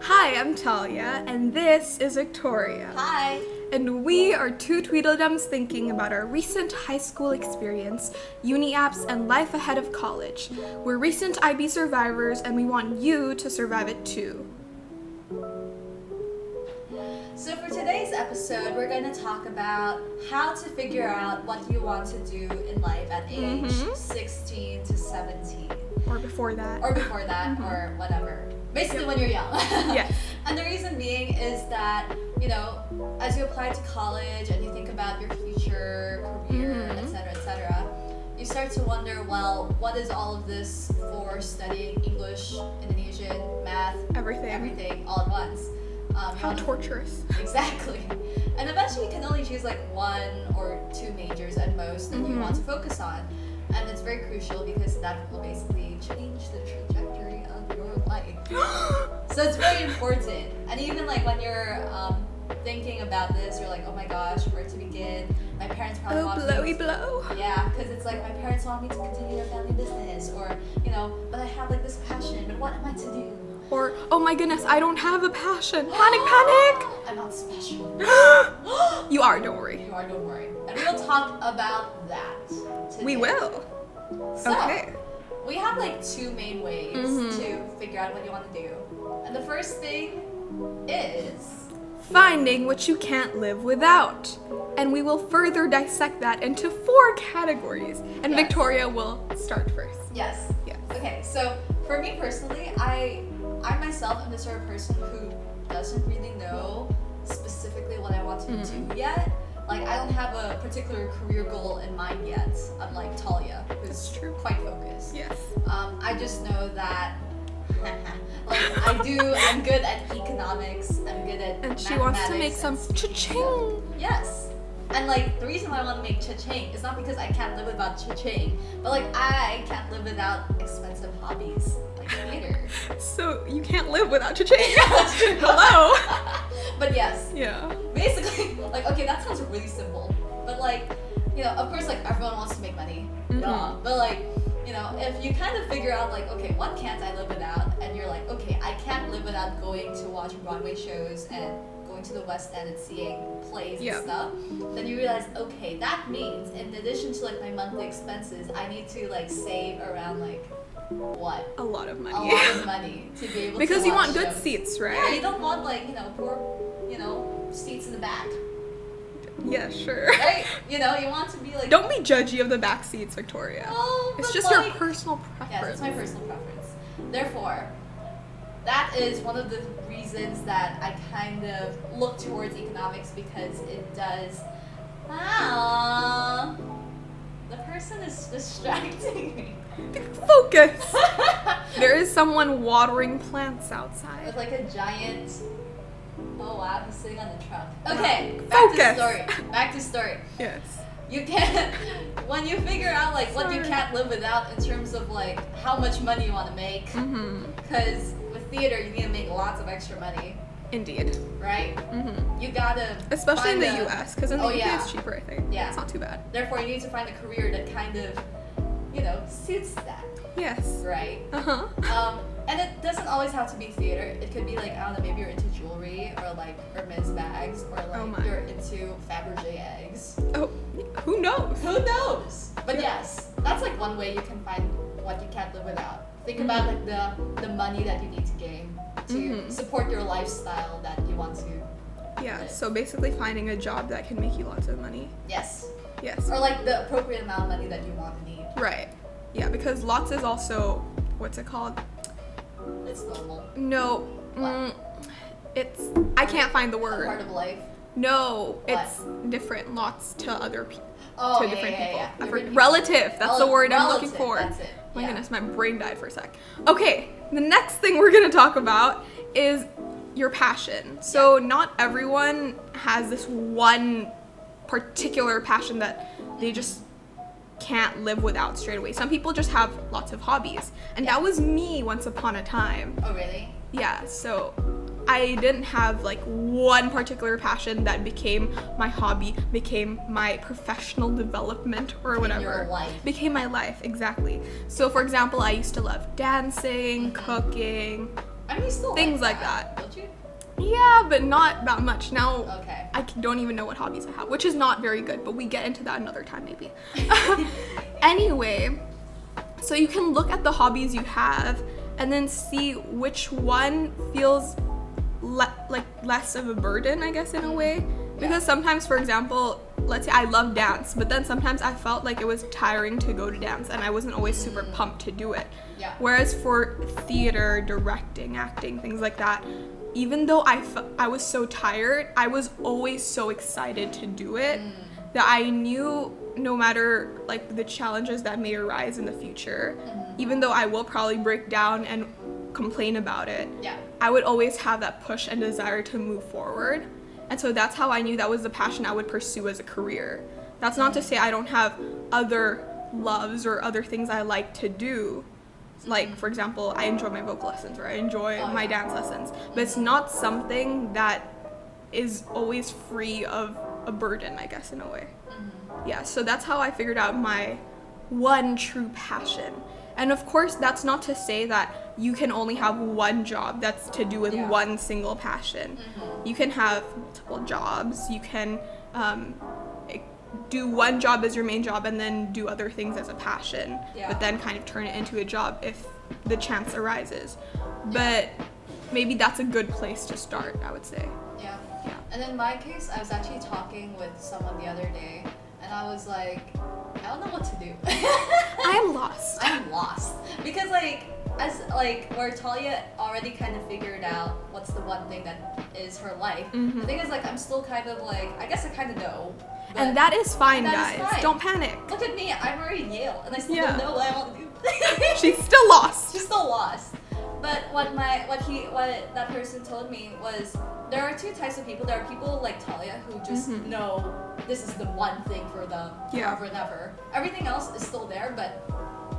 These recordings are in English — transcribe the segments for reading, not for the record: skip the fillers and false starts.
Hi, I'm Talya, and this is Victoria. Hi! And we are two Tweedledums thinking about our recent high school experience, uni apps, and life ahead of college. We're recent IB survivors, and we want you to survive it too. So for today's episode, we're going to talk about how to figure out what you want to do in life at age 16 to 17. Or before that. Or whatever. Basically when you're young. Yes. And the reason being is that, as you apply to college and you think about your future, career, etc., you start to wonder, well, what is all of this for studying English, Indonesian, math, everything all at once? How torturous. Exactly. And eventually you can only choose like one or two majors at most that you want to focus on. And it's very crucial because that will basically change the trajectory of your life. So it's very important. And even like when you're thinking about this, you're like, oh my gosh, where to begin? My parents probably want me to... blow. Yeah, because it's like my parents want me to continue their family business, or, but I have like this passion, but what am I to do? Or, oh my goodness, I don't have a passion. Panic! I'm not special. You are, don't worry. You are, don't worry. And we'll talk about that today. We will. So, okay. We have like two main ways to figure out what you want to do. And the first thing is... finding what you can't live without. And we will further dissect that into 4 categories. And Yes. Victoria will start first. Yes. Yes. Okay, so for me personally, I myself am the sort of person who doesn't really know specifically what I want to do yet. Like, I don't have a particular career goal in mind yet, unlike Talya, who's quite focused. Yes. I just know that, I'm good at economics, I'm good at And she wants to make some cha-ching. Yes. And like, the reason why I want to make cha-ching is not because I can't live without cha-ching, but like, I can't live without expensive hobbies, like theater. So you can't live without cha-ching. Hello. But yes. Yeah. Basically, like, okay, that sounds really simple, but like, of course, like, everyone wants to make money, but like, if you kind of figure out like, okay, what can't I live without, and you're like, okay, I can't live without going to watch Broadway shows and going to the West End and seeing plays and stuff, then you realize, okay, that means in addition to like my monthly expenses, I need to like save around like, what? A lot of money. A lot of money to be able because to you want watch good shows. seats, right? Yeah, you don't want like, poor, seats in the back. Yeah, sure. Right? You want to be like... Don't be judgy of the back seats, Victoria. Oh, it's but just like, your personal preference. Yes, it's my personal preference. Therefore, that is one of the reasons that I kind of look towards economics, because it does... the person is distracting me. Focus! There is someone watering plants outside. With like a giant... Oh wow, he's sitting on the truck. Okay, back to story. Yes. You can't, when you figure out like what you can't live without in terms of like how much money you want to make, because with theater you need to make lots of extra money. Indeed. Right? You gotta... especially in the US, because in the UK yeah. it's cheaper, I think. Yeah. It's not too bad. Therefore you need to find a career that kind of, suits that. Yes. Right? Uh-huh. And it doesn't always have to be theater. It could be like, I don't know, maybe you're into jewelry, or like reminisce bags, or like you're into Fabergé eggs. Oh, who knows? Who knows? But yes, that's like one way you can find what you can't live without. Think about like the money that you need to gain to support your lifestyle that you want to live. So basically finding a job that can make you lots of money. Yes. Yes. Or like the appropriate amount of money that you want and need. Right. Yeah, because lots is also, what's it called? It's normal. No. It's, I can't find the word. A part of life. No, What? it's different. Lots to other people. Oh, to yeah, different yeah, people. yeah. I Different forget- relative. That's the word I'm looking Relative, for. that's it. My Yeah. goodness, my brain died for a sec. Okay, the next thing we're gonna talk about is your passion. So not everyone has this one particular passion that they just can't live without straight away. Some people just have lots of hobbies, and that was me once upon a time. Oh, really? Yeah, so I didn't have like one particular passion that became my hobby, became my professional development or whatever. Your life. Became my life, exactly. So for example, I used to love dancing, cooking, I mean, you still things like that. don't you? Yeah, but not that much. Now Okay. I don't even know what hobbies I have, which is not very good, but we get into that another time maybe. Anyway, so you can look at the hobbies you have and then see which one feels like less of a burden, I guess, in a way. Because sometimes, for example, let's say I love dance, but then sometimes I felt like it was tiring to go to dance and I wasn't always super pumped to do it. Yeah. Whereas for theater, directing, acting, things like that, even though I was so tired, I was always so excited to do it that I knew no matter like the challenges that may arise in the future, even though I will probably break down and complain about it, I would always have that push and desire to move forward. And so that's how I knew that was the passion I would pursue as a career. That's not to say I don't have other loves or other things I like to do. Like, for example, I enjoy my vocal lessons or I enjoy my dance lessons. But it's not something that is always free of a burden, I guess, in a way. Yeah, so that's how I figured out my one true passion. And of course, that's not to say that you can only have one job that's to do with one single passion. You can have multiple jobs. You can do one job as your main job and then do other things as a passion, but then kind of turn it into a job if the chance arises. But maybe that's a good place to start, I would say. Yeah. And in my case, I was actually talking with someone the other day, and I was like, I don't know what to do. I'm lost. I'm lost. Because where Talya already kind of figured out what's the one thing that is her life, the thing is, like, I'm still kind of like, I guess I kind of know. And that is fine, that guys. is fine. Don't panic. Look at me, I'm already in Yale, and I still don't know what I want to do. She's still lost. She's still lost. But what that person told me was, there are two types of people. There are people like Talya who just know this is the one thing for them forever and ever. Everything else is still there, but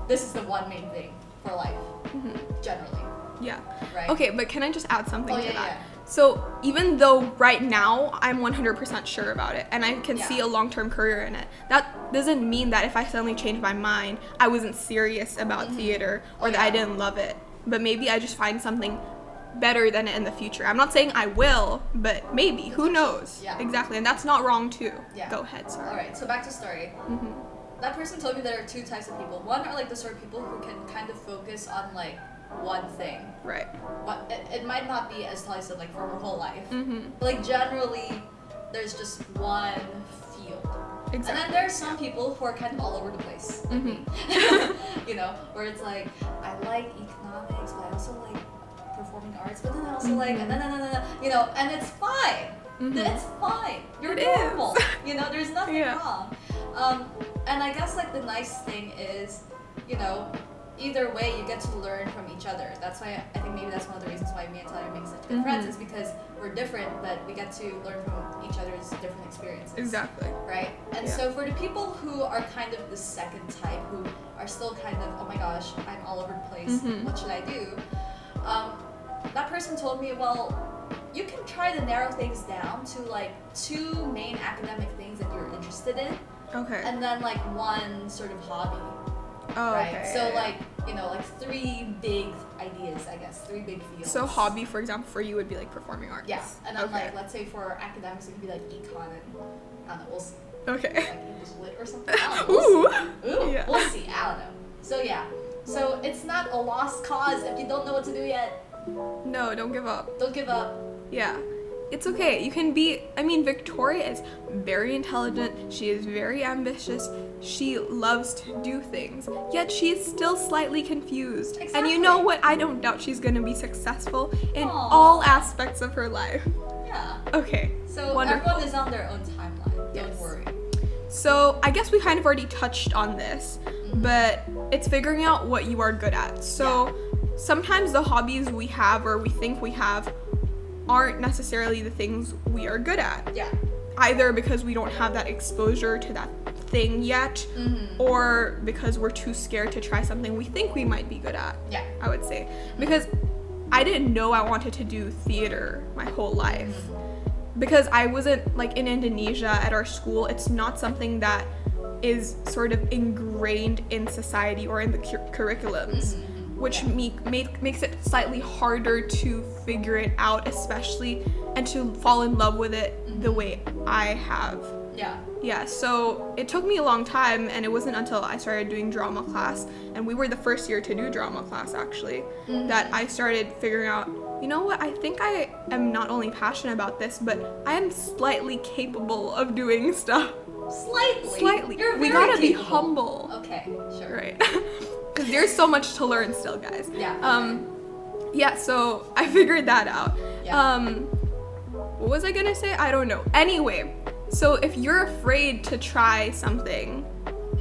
this is the one main thing for life, generally. Yeah. Right. Okay, but can I just add something to that? Yeah. So even though right now I'm 100% sure about it and I can see a long-term career in it, that doesn't mean that if I suddenly change my mind, I wasn't serious about theater or that I didn't love it. But maybe I just find something better than it in the future. I'm not saying I will, but maybe. Who knows? Yeah. Exactly. And that's not wrong too. Yeah. Go ahead, sorry. Alright, so back to story. That person told me there are two types of people. One are like the sort of people who can kind of focus on like one thing. Right. But it might not be, as Talya said, like for her whole life. But like generally, there's just one field. Exactly. And then there are some people who are kind of all over the place, like me. You know, where it's like, I like economics, but I also like performing arts, but then I also like, you know, and it's fine. It's fine. You're normal. You know, there's nothing wrong. And I guess like the nice thing is, you know, either way you get to learn from each other. That's why I think maybe that's one of the reasons why me and Talya make such good friends, is because we're different, but we get to learn from each other's different experiences. Exactly. Right? And so for the people who are kind of the second type, who are still kind of, oh my gosh, I'm all over the place, what should I do? That person told me, well, you can try to narrow things down to like two main academic things that you're interested in. Okay. And then like one sort of hobby. Oh, right? okay. So like, you know, like three big ideas, I guess, three big fields. So hobby, for example, for you would be like performing arts. Yeah. And then like, let's say for academics, it could be like econ and, I don't know, we'll see. Okay. Like English lit or something. I don't know, we'll see. Ooh, Yeah. we'll see. I don't know. So yeah. So it's not a lost cause if you don't know what to do yet. No, don't give up. Don't give up. Yeah. It's okay. You can be, I mean, Victoria is very intelligent. She is very ambitious. She loves to do things. Yet she is still slightly confused. Exactly. And you know what? I don't doubt she's going to be successful in all aspects of her life. Yeah. Okay. So wonderful. everyone is on their own timeline. Don't worry. So I guess we kind of already touched on this, but it's figuring out what you are good at. So sometimes the hobbies we have or we think we have aren't necessarily the things we are good at. Yeah. Either because we don't have that exposure to that thing yet, or because we're too scared to try something we think we might be good at. Yeah. I would say. Because I didn't know I wanted to do theater my whole life. Because I wasn't, like, in Indonesia at our school, it's not something that is sort of ingrained in society or in the curriculums, which makes it slightly harder to figure it out, especially, and to fall in love with it the way I have. Yeah, so it took me a long time, and it wasn't until I started doing drama class, and we were the first year to do drama class, actually, that I started figuring out, you know what, I think I am not only passionate about this, but I am slightly capable of doing stuff. Slightly. You're we very gotta capable. be humble. Okay, sure. Right. Because there's so much to learn still, guys. Yeah. Yeah, so I figured that out. Yeah. What was I gonna say? I don't know. Anyway, so if you're afraid to try something,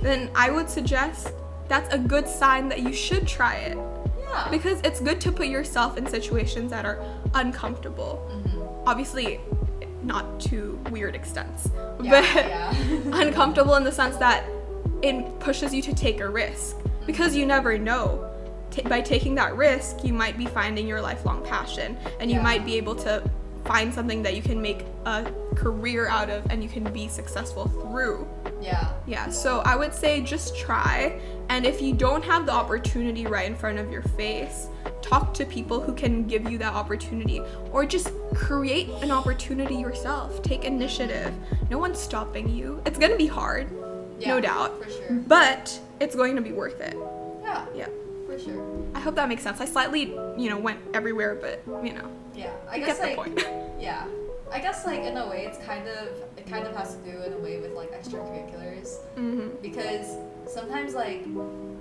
then I would suggest that's a good sign that you should try it. Yeah. Because it's good to put yourself in situations that are uncomfortable. Obviously, not to weird extents, but uncomfortable in the sense that it pushes you to take a risk. Because you never know. By taking that risk, you might be finding your lifelong passion, and you might be able to find something that you can make a career out of and you can be successful through. Yeah, so I would say just try, and if you don't have the opportunity right in front of your face, talk to people who can give you that opportunity, or just create an opportunity yourself. Take initiative. No one's stopping you. It's gonna be hard, no doubt, for sure. but it's going to be worth it. Yeah, for sure. I hope that makes sense. I slightly, went everywhere, but, I you guess get the point. Yeah. I guess, like, in a way, it kind of has to do in a way with, like, extracurriculars. Because sometimes, like,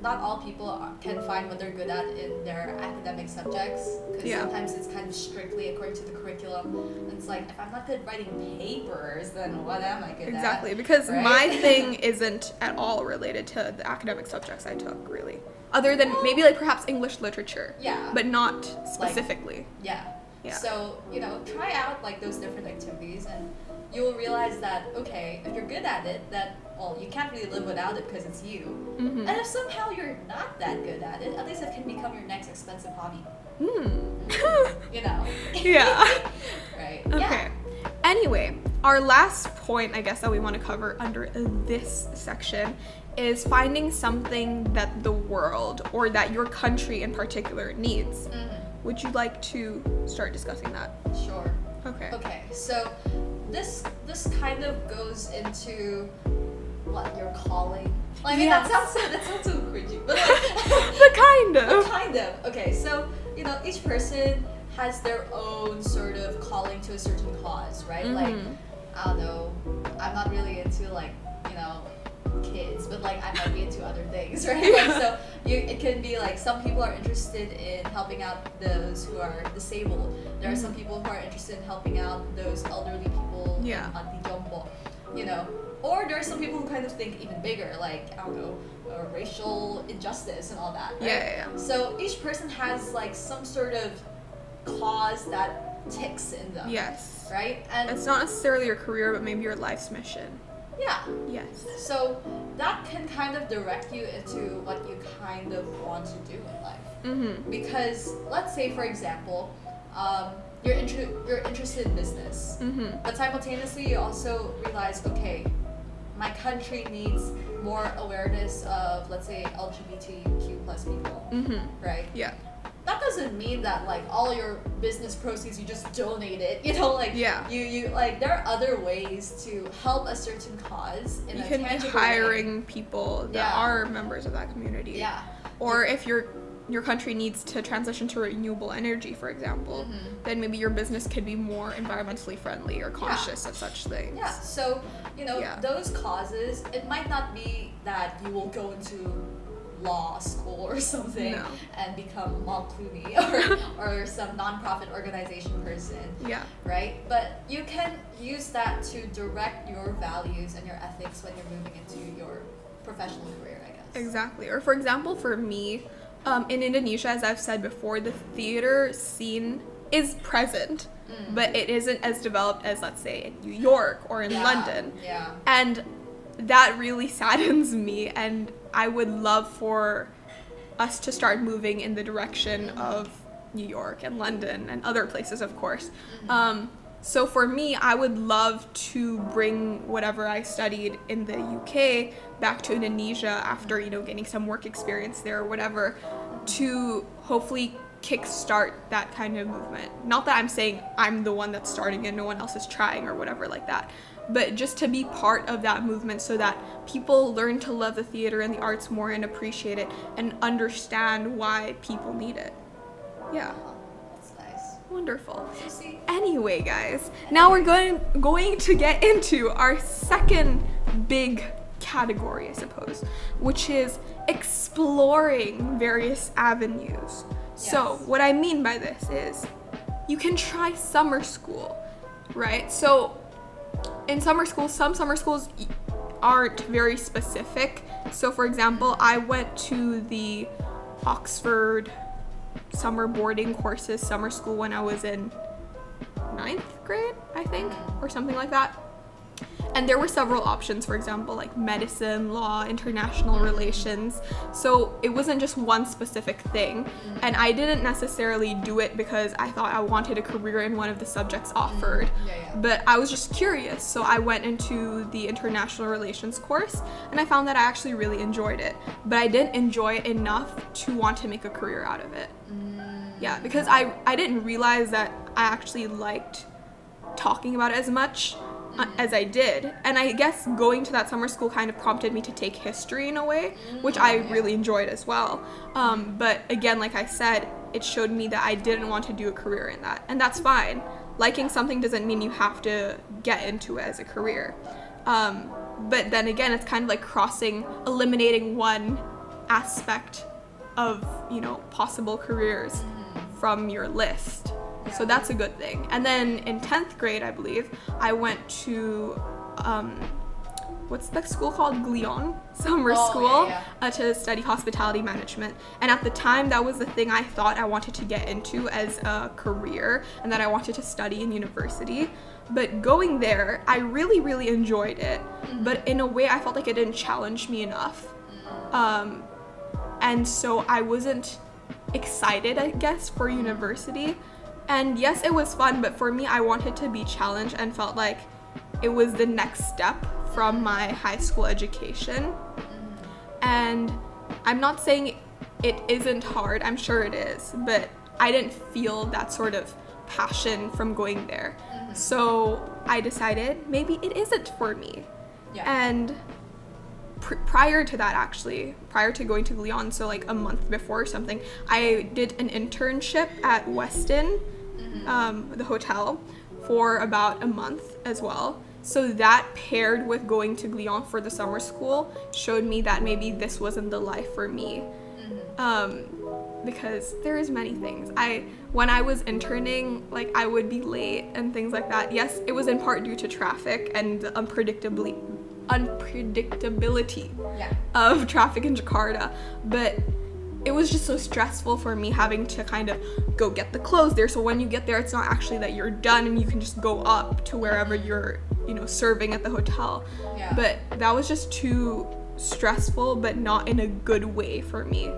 not all people can find what they're good at in their academic subjects. Because sometimes it's kind of strictly according to the curriculum. And it's like, if I'm not good at writing papers, then what am I good at? Exactly, because right? my thing isn't at all related to the academic subjects I took, really. Other than maybe, like, perhaps English literature. Yeah. But not specifically. Yeah. Yeah. So, try out, like, those different activities, and you'll realize that, okay, if you're good at it, that, well, you can't really live without it because it's you. And if somehow you're not that good at it, at least it can become your next expensive hobby. Yeah. Right. Okay. Yeah. Anyway, our last point, I guess, that we want to cover under this section is finding something that the world, or that your country in particular, needs. Would you like to start discussing that? Sure. Okay. So this kind of goes into what your calling. Well, I mean, that sounds so cringy, but like, but kind of. Kind of. Okay, so each person has their own sort of calling to a certain cause, right? Like, I don't know, I'm not really into, like, kids, but, like, I might be into other things, right? Like, so it can be like some people are interested in helping out those who are disabled. There are some people who are interested in helping out those elderly people, or there are some people who kind of think even bigger, like, I don't know, racial injustice and all that, right? Yeah. So each person has, like, some sort of cause that ticks in them. Yes. Right? And it's not necessarily your career, but maybe your life's mission. Yeah. Yes. So that can kind of direct you into what you kind of want to do in life. Because let's say, for example, you're interested in business, but simultaneously you also realize, okay, my country needs more awareness of, let's say, LGBTQ plus people, right? Yeah. That doesn't mean that, like, all your business proceeds you just donate it, you like there are other ways to help a certain cause in a tangible way. You can be hiring people that are members of that community. Yeah. Or if your country needs to transition to renewable energy, for example, then maybe your business could be more environmentally friendly or conscious of such things. Yeah. So, those causes, it might not be that you will go into law school or something and become Mal Clooney or some non-profit organization person, right? But you can use that to direct your values and your ethics when you're moving into your professional career, I guess. Exactly. Or for example, for me, in Indonesia, as I've said before, the theater scene is present, but it isn't as developed as, let's say, in New York or in London. Yeah. And that really saddens me, and I would love for us to start moving in the direction of New York and London and other places, of course. So for me, I would love to bring whatever I studied in the UK back to Indonesia after, gaining some work experience there or whatever, to hopefully kickstart that kind of movement. Not that I'm saying I'm the one that's starting it, no one else is trying or whatever like that, but just to be part of that movement so that people learn to love the theater and the arts more and appreciate it and understand why people need it. Yeah. That's nice. Wonderful. So see, Anyway, guys, now we're going to get into our second big category, I suppose, which is exploring various avenues. So Yes. what I mean by this is you can try summer school, right? So in summer school, some summer schools aren't very specific. So for example, I went to the Oxford summer boarding courses, summer school, when I was in 9th grade, I think, or something like that. And there were several options, for example, like medicine, law, international relations. So it wasn't just one specific thing. And I didn't necessarily do it because I thought I wanted a career in one of the subjects offered. But I was just curious. So I went into the international relations course and I found that I actually really enjoyed it. But I didn't enjoy it enough to want to make a career out of it. Yeah, because I didn't realize that I actually liked talking about it as much as I did. And I guess going to that summer school kind of prompted me to take history in a way, which I really enjoyed as well. But again, like I said, it showed me that I didn't want to do a career in that. And that's fine. Liking something doesn't mean you have to get into it as a career. But then again, it's kind of like eliminating one aspect of, possible careers from your list. So that's a good thing. And then in 10th grade, I believe, I went to, what's the school called? Glion Summer School to study hospitality management. And at the time, that was the thing I thought I wanted to get into as a career and that I wanted to study in university. But going there, I really, really enjoyed it. But in a way, I felt like it didn't challenge me enough. And so I wasn't excited, I guess, for university. And yes, it was fun, but for me, I wanted to be challenged and felt like it was the next step from my high school education. And I'm not saying it isn't hard, I'm sure it is, but I didn't feel that sort of passion from going there. So I decided maybe it isn't for me. And prior to that, actually, prior to going to Glion, so like a month before or something, I did an internship at Westin, the hotel, for about a month as well. So that paired with going to Glion for the summer school showed me that maybe this wasn't the life for me. Because there is many things. When I was interning, like I would be late and things like that. Yes, it was in part due to traffic and the unpredictability of traffic in Jakarta, but it was just so stressful for me having to kind of go get the clothes there. So when you get there, it's not actually that you're done and you can just go up to wherever you're, serving at the hotel. But that was just too stressful, but not in a good way for me.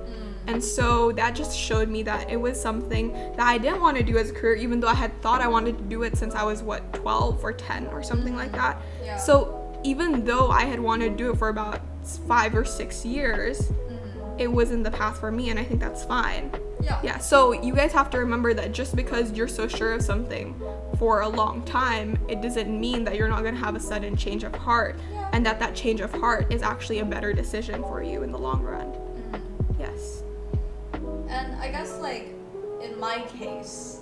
And so that just showed me that it was something that I didn't want to do as a career, even though I had thought I wanted to do it since I was 12 or 10 or something like that. So even though I had wanted to do it for about 5 or 6 years, it wasn't the path for me, and I think that's fine. So you guys have to remember that just because you're so sure of something for a long time, it doesn't mean that you're not going to have a sudden change of heart, and that change of heart is actually a better decision for you in the long run. Yes. And I guess, like, in my case,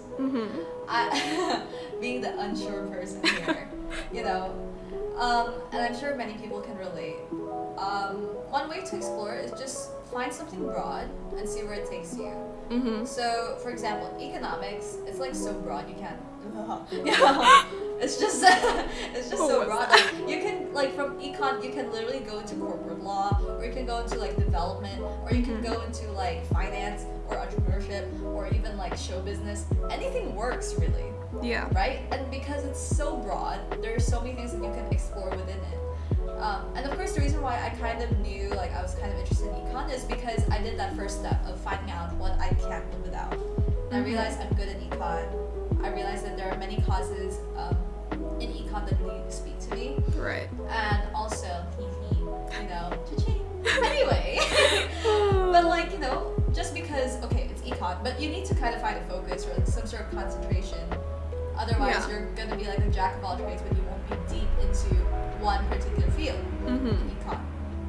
I, being the unsure person here, and I'm sure many people can relate, one way to explore is just find something broad and see where it takes you. So, for example, economics, it's like so broad you can't. It's just so broad. Like, you can, like, from econ, you can literally go into corporate law, or you can go into like development, or you can go into like finance or entrepreneurship, or even like show business. Anything works, really. Right? And because it's so broad, there are so many things that you can explore within it. And of course, the reason why I kind of knew, like, I was kind of interested in econ is because I did that first step of finding out what I can't live without. I realized I'm good at econ. I realized that there are many causes in econ that really speak to me. Right. And also, cha-ching. Anyway, but like, just because, okay, it's econ, but you need to kind of find a focus or like some sort of concentration. Otherwise, you're gonna be like a jack of all trades, but you won't be deep into one particular field in econ.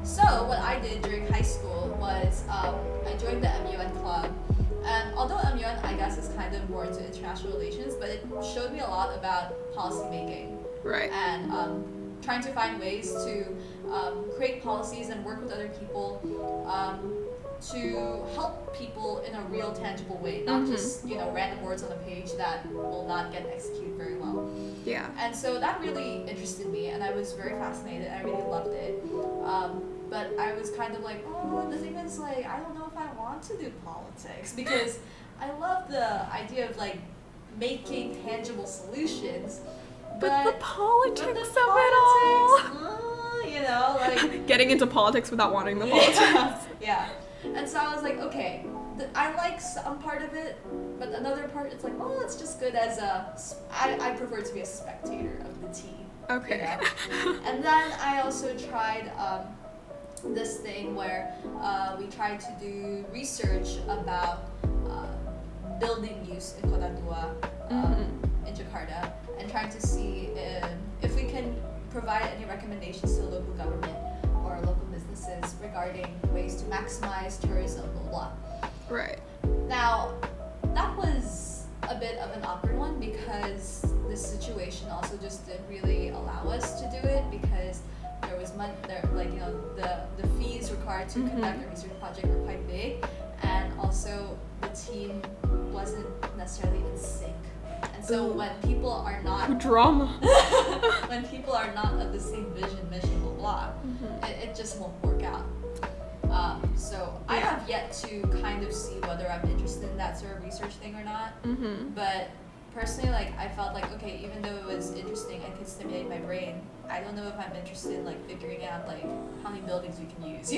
So what I did during high school was I joined the MUN club. And although MUN, I guess, is kind of more into international relations, but it showed me a lot about policy making. Right. And trying to find ways to create policies and work with other people to help people in a real, tangible way, not just, random words on a page that will not get executed very well. Yeah. And so that really interested me, and I was very fascinated. I really loved it. But I was kind of like, the thing is, like, I don't know if I want to do politics, because I love the idea of, like, making tangible solutions. But the politics of it all. Like... Getting into politics without wanting the politics. Yeah. And so I was like, okay, I like some part of it, but another part, it's like, it's just good as I prefer to be a spectator of the team. Okay. And then I also tried this thing where we tried to do research about building use in Kota Tua, in Jakarta, and trying to see if we can provide any recommendations to the local government or local businesses regarding ways to maximize tourism, blah, blah. Right. Now, that was a bit of an awkward one because this situation also just didn't really allow us to do it because there was money, the fees required to conduct a research project were quite big, and also the team wasn't necessarily in sync. And so when people are not drama, when people are not of the same vision, mission, blah blah, it just won't work out. So I have yet to kind of see whether I'm interested in that sort of research thing or not. But personally, like, I felt like, okay, even though it was interesting and could stimulate my brain, I don't know if I'm interested in, like, figuring out, like, how many buildings we can use,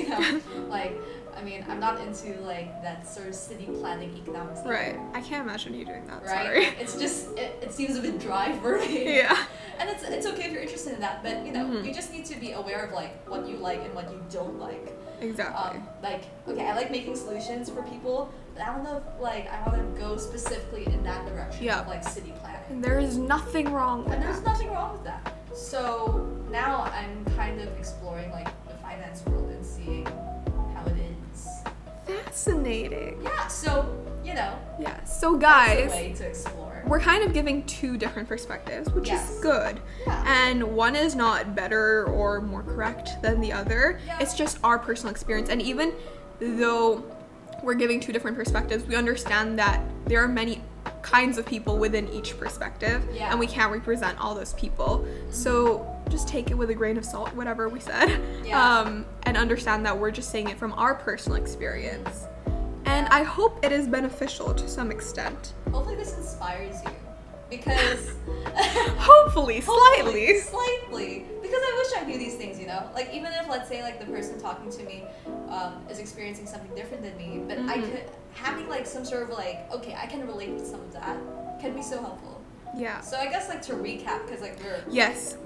Like, I mean, I'm not into, like, that sort of city planning economics either. Right. I can't imagine you doing that, right? Sorry. It's just, it seems a bit dry for me. Yeah. And it's okay if you're interested in that, but, you just need to be aware of, like, what you like and what you don't like. Exactly. Like, okay, I like making solutions for people, but I don't know if, like, I want to go specifically in that direction of, like, city planning. And there is nothing wrong with that. And there's nothing wrong with that. So now I'm kind of exploring, like, the finance world and seeing how it is. Fascinating. Yeah, so, Yeah, so guys, that's a way to explore. We're kind of giving two different perspectives, which is good. Yeah. And one is not better or more correct than the other. Yeah. It's just our personal experience. And even though we're giving two different perspectives, we understand that there are many kinds of people within each perspective, and we can't represent all those people. So just take it with a grain of salt, whatever we said, and understand that we're just saying it from our personal experience. And I hope it is beneficial to some extent. Hopefully this inspires you, because hopefully, slightly. Because I wish I knew these things, like, even if, let's say, like, the person talking to me is experiencing something different than me, but I could having, like, some sort of, like, okay, I can relate to some of that can be so helpful. Yeah. So I guess, like, to recap, because, like,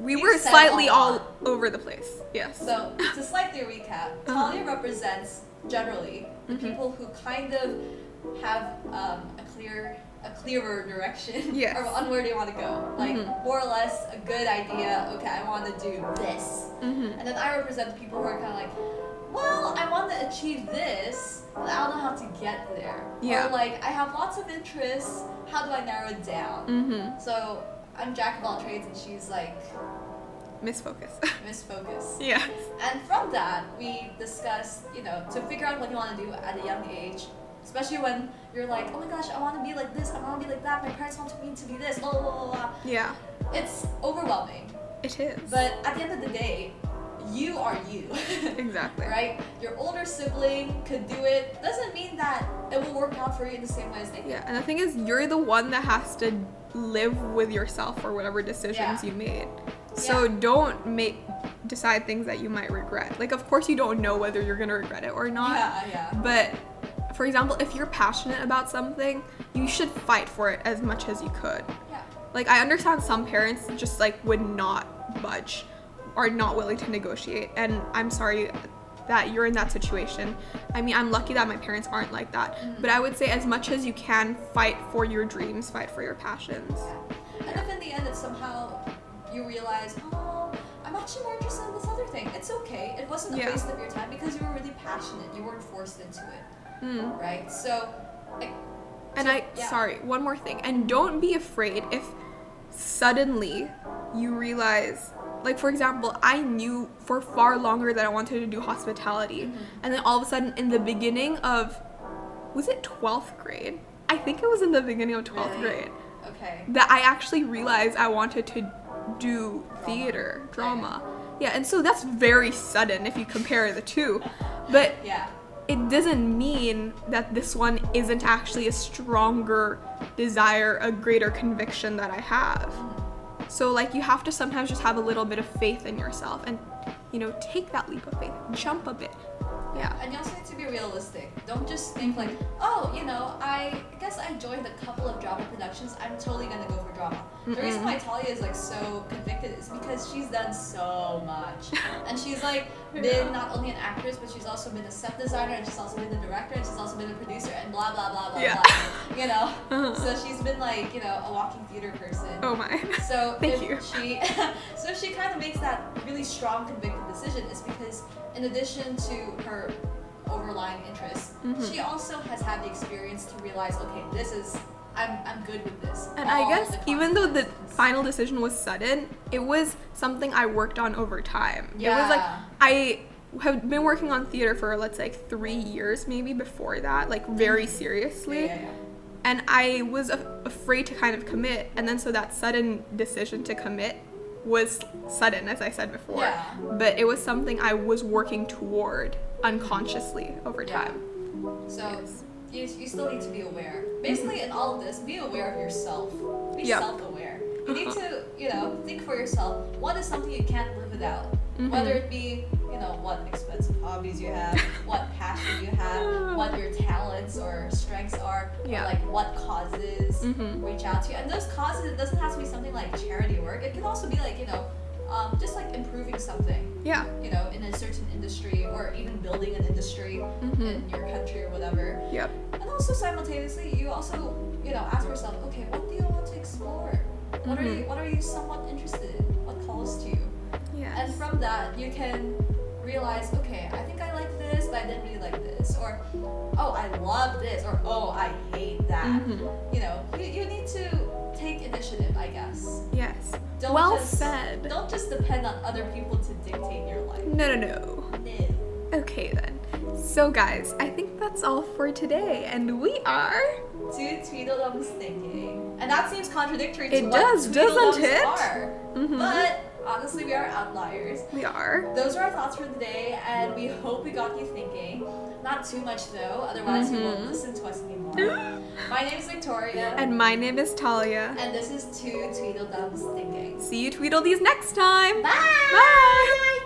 we were slightly all over the place. Yes. So to slightly recap, Talya represents generally the people who kind of have a clearer direction or on where they want to go. Like, more or less a good idea, okay, I want to do this. And then I represent the people who are kind of like, well, I want to achieve this, but I don't know how to get there. Or, like, I have lots of interests, how do I narrow it down? So I'm jack of all trades, and she's like... Misfocus. Yes. And from that, we discussed, to figure out what you want to do at a young age, especially when you're like, oh my gosh, I want to be like this, I want to be like that, my parents want me to be this, blah, blah, blah, blah. Yeah. It's overwhelming. It is. But at the end of the day, you are you. Exactly. Right? Your older sibling could do it. Doesn't mean that it will work out for you in the same way as they do. Yeah, and the thing is, you're the one that has to live with yourself for whatever decisions you made. So don't decide things that you might regret. Like, of course you don't know whether you're gonna regret it or not. Yeah. But for example, if you're passionate about something, you should fight for it as much as you could. Yeah. Like, I understand some parents just, like, would not budge or not willing to negotiate, and I'm sorry that you're in that situation. I mean, I'm lucky that my parents aren't like that, but I would say as much as you can, fight for your dreams, fight for your passions. Yeah. And if in the end it's somehow you realize, oh, I'm actually more interested in this other thing, it's okay. It wasn't a waste of your time because you were really passionate. You weren't forced into it, right? So, like, sorry, one more thing. And don't be afraid if suddenly you realize, like, for example, I knew for far longer that I wanted to do hospitality. And then all of a sudden in the beginning of, was it 12th grade? I think it was in the beginning of 12th grade. Okay. That I actually realized I wanted to do drama. Yeah, and so that's very sudden if you compare the two. But it doesn't mean that this one isn't actually a stronger desire, a greater conviction that I have. So, like, you have to sometimes just have a little bit of faith in yourself and, you know, take that leap of faith, jump a bit. Yeah. And you also need to be realistic. Don't just think like, oh, you know, I guess I joined a couple of drama productions, I'm totally gonna go for drama. The reason why Talya is like so convicted is because she's done so much. And she's like been not only an actress, but she's also been a set designer, and she's also been a director, and she's also been a producer, and blah blah blah blah blah. You know? So she's been like, you know, a walking theater person. Oh my. So Thank you. So she kind of makes that really strong convicted decision is because in addition to her overlying interests, she also has had the experience to realize, okay, this is, I'm good with this. And I guess even though the final decision was sudden, it was something I worked on over time. Yeah. It was like, I have been working on theater for, let's say, like 3 years maybe before that, like very seriously. Yeah. And I was afraid to kind of commit, and then so that sudden decision to commit was sudden, as I said before. Yeah. But it was something I was working toward unconsciously over time. So you still need to be aware. Basically, in all of this, be aware of yourself. Be self-aware. You need to, you know, think for yourself. What is something you can't live without? Whether it be, you know, what expensive hobbies you have, what passion you have, what your talents or strengths are, or like what causes reach out to you. And those causes, it doesn't have to be something like charity work. It can also be like, you know, just like improving something. Yeah. You know, in a certain industry, or even building an industry in your country or whatever. Yep. And also simultaneously, you also, you know, ask yourself, okay, what do you want to explore? What are you somewhat interested in? What calls to you? Yes. And from that, you can realize, okay, I think I like this, but I didn't really like this. Or, oh, I love this. Or, oh, I hate that. You know, you need to take initiative, I guess. Yes. Don't Said. Don't just depend on other people to dictate your life. No. Okay then. So guys, I think that's all for today, and we are Two Tweedledums Thinking. And that seems contradictory to it what does, doesn't it? are. But honestly, we are outliers. We are. Those are our thoughts for today, and we hope we got you thinking. Not too much though, otherwise you won't listen to us anymore. My name is Victoria. And my name is Talya. And this is Two Tweedledums Thinking. See you Tweedledees next time. Bye! Bye!